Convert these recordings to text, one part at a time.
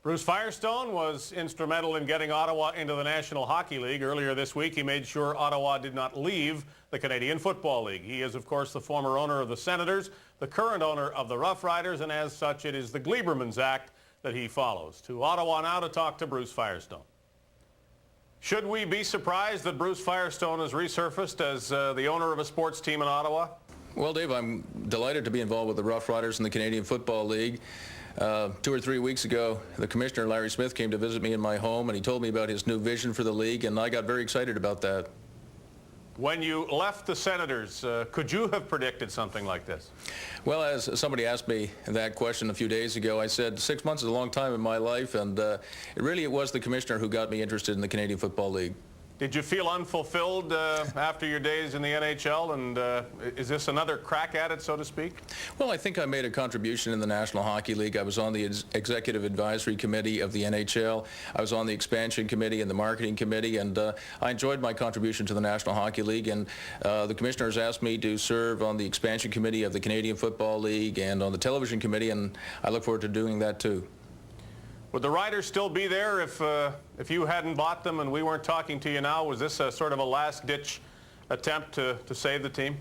Bruce Firestone was instrumental in getting Ottawa into the National Hockey League. Earlier this week, he made sure Ottawa did not leave the Canadian Football League. He is, of course, the former owner of the Senators, the current owner of the Rough Riders, and as such, it is the Gleiberman's Act that he follows. To Ottawa now to talk to Bruce Firestone. Should we be surprised that Bruce Firestone has resurfaced as the owner of a sports team in Ottawa? Well, Dave, I'm delighted to be involved with the Rough Riders in the Canadian Football League. 2 or 3 weeks ago, the commissioner, Larry Smith, came to visit me in my home, and he told me about his new vision for the league, and I got very excited about that. When you left the Senators, could you have predicted something like this? Well, as somebody asked me that question a few days ago, I said 6 months is a long time in my life, and it was the commissioner who got me interested in the Canadian Football League. Did you feel unfulfilled after your days in the NHL, and is this another crack at it, so to speak? Well, I think I made a contribution in the National Hockey League. I was on the Executive Advisory Committee of the NHL. I was on the Expansion Committee and the Marketing Committee, and I enjoyed my contribution to the National Hockey League, and the commissioner has asked me to serve on the Expansion Committee of the Canadian Football League and on the Television Committee, and I look forward to doing that too. Would the Riders still be there if you hadn't bought them and we weren't talking to you now? Was this a sort of a last-ditch attempt to save the team?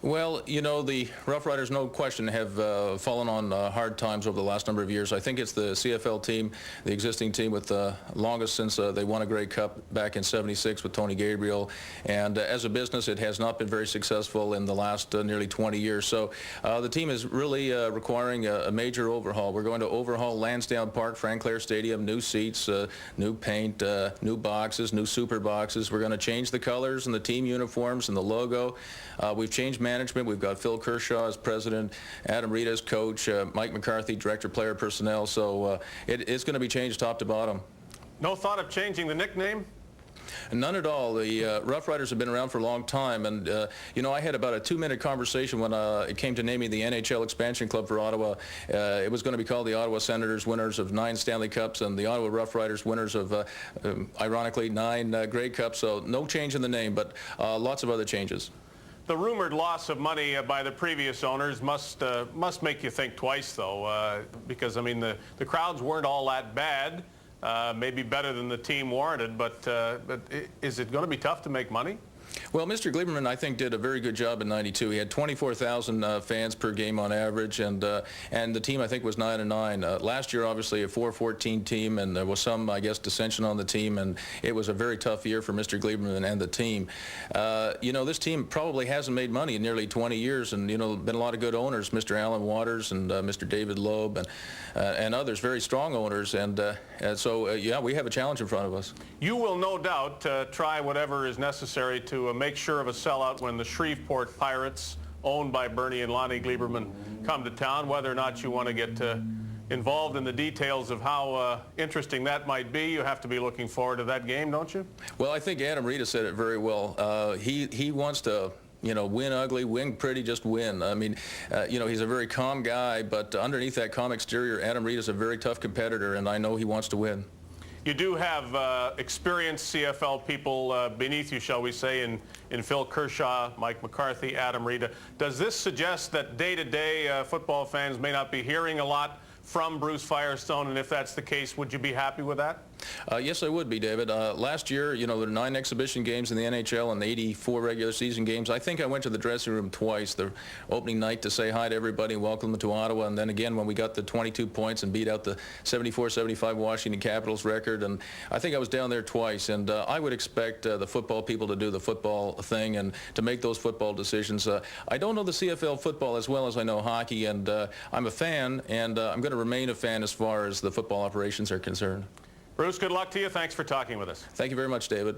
Well, you know, the Rough Riders, no question, have fallen on hard times over the last number of years. I think it's the CFL team, the existing team with the longest since they won a Grey Cup back in '76 with Tony Gabriel. And as a business, it has not been very successful in the last nearly 20 years. So the team is really requiring a major overhaul. We're going to overhaul Lansdowne Park, Frank Clair Stadium, new seats, new paint, new boxes, new super boxes. We're going to change the colors and the team uniforms and the logo. We've changed management. We've got Phil Kershaw as president, Adam Reed as coach, Mike McCarthy, director of player personnel. So it's going to be changed top to bottom. No thought of changing the nickname? None at all. The Rough Riders have been around for a long time, and you know, I had about a 2-minute conversation when it came to naming the NHL expansion club for Ottawa. It was going to be called the Ottawa Senators, winners of 9 Stanley Cups, and the Ottawa Rough Riders, winners of, ironically, 9 Grey Cups. So no change in the name, but lots of other changes. The rumored loss of money by the previous owners must make you think twice, though, because, I mean, the crowds weren't all that bad, maybe better than the team warranted, but is it going to be tough to make money? Well, Mr. Gleiberman, I think, did a very good job in '92. He had 24,000 fans per game on average, and the team, I think, was 9-9. Last year, obviously, a 4-14 team, and there was some, I guess, dissension on the team, and it was a very tough year for Mr. Gleiberman and the team. You know, this team probably hasn't made money in nearly 20 years, and, you know, been a lot of good owners, Mr. Alan Waters and Mr. David Loeb and others, very strong owners, and so, yeah, we have a challenge in front of us. You will no doubt try whatever is necessary to make sure of a sellout when the Shreveport Pirates, owned by Bernie and Lonnie Gleiberman, come to town. Whether or not you want to get involved in the details of how interesting that might be, you have to be looking forward to that game, don't you? Well, I think Adam Reed said it very well. He wants to, you know, win ugly, win pretty, just win. I mean, you know, he's a very calm guy, but underneath that calm exterior, Adam Reed is a very tough competitor, and I know he wants to win. You do have experienced CFL people beneath you, shall we say, in Phil Kershaw, Mike McCarthy, Adam Reed. Does this suggest that day-to-day football fans may not be hearing a lot from Bruce Firestone, and if that's the case, would you be happy with that? Yes, I would be, David. Last year, you know, there were 9 exhibition games in the NHL and 84 regular season games. I think I went to the dressing room twice, the opening night to say hi to everybody and welcome them to Ottawa, and then again when we got the 22 points and beat out the 74-75 Washington Capitals record. And I think I was down there twice, and I would expect the football people to do the football thing and to make those football decisions. I don't know the CFL football as well as I know hockey, and I'm a fan, and I'm going to remain a fan as far as the football operations are concerned. Bruce, good luck to you. Thanks for talking with us. Thank you very much, David.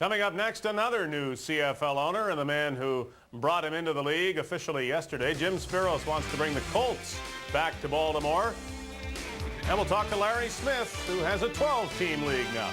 Coming up next, another new CFL owner and the man who brought him into the league officially yesterday. Jim Spiros wants to bring the Colts back to Baltimore. And we'll talk to Larry Smith, who has a 12-team league now.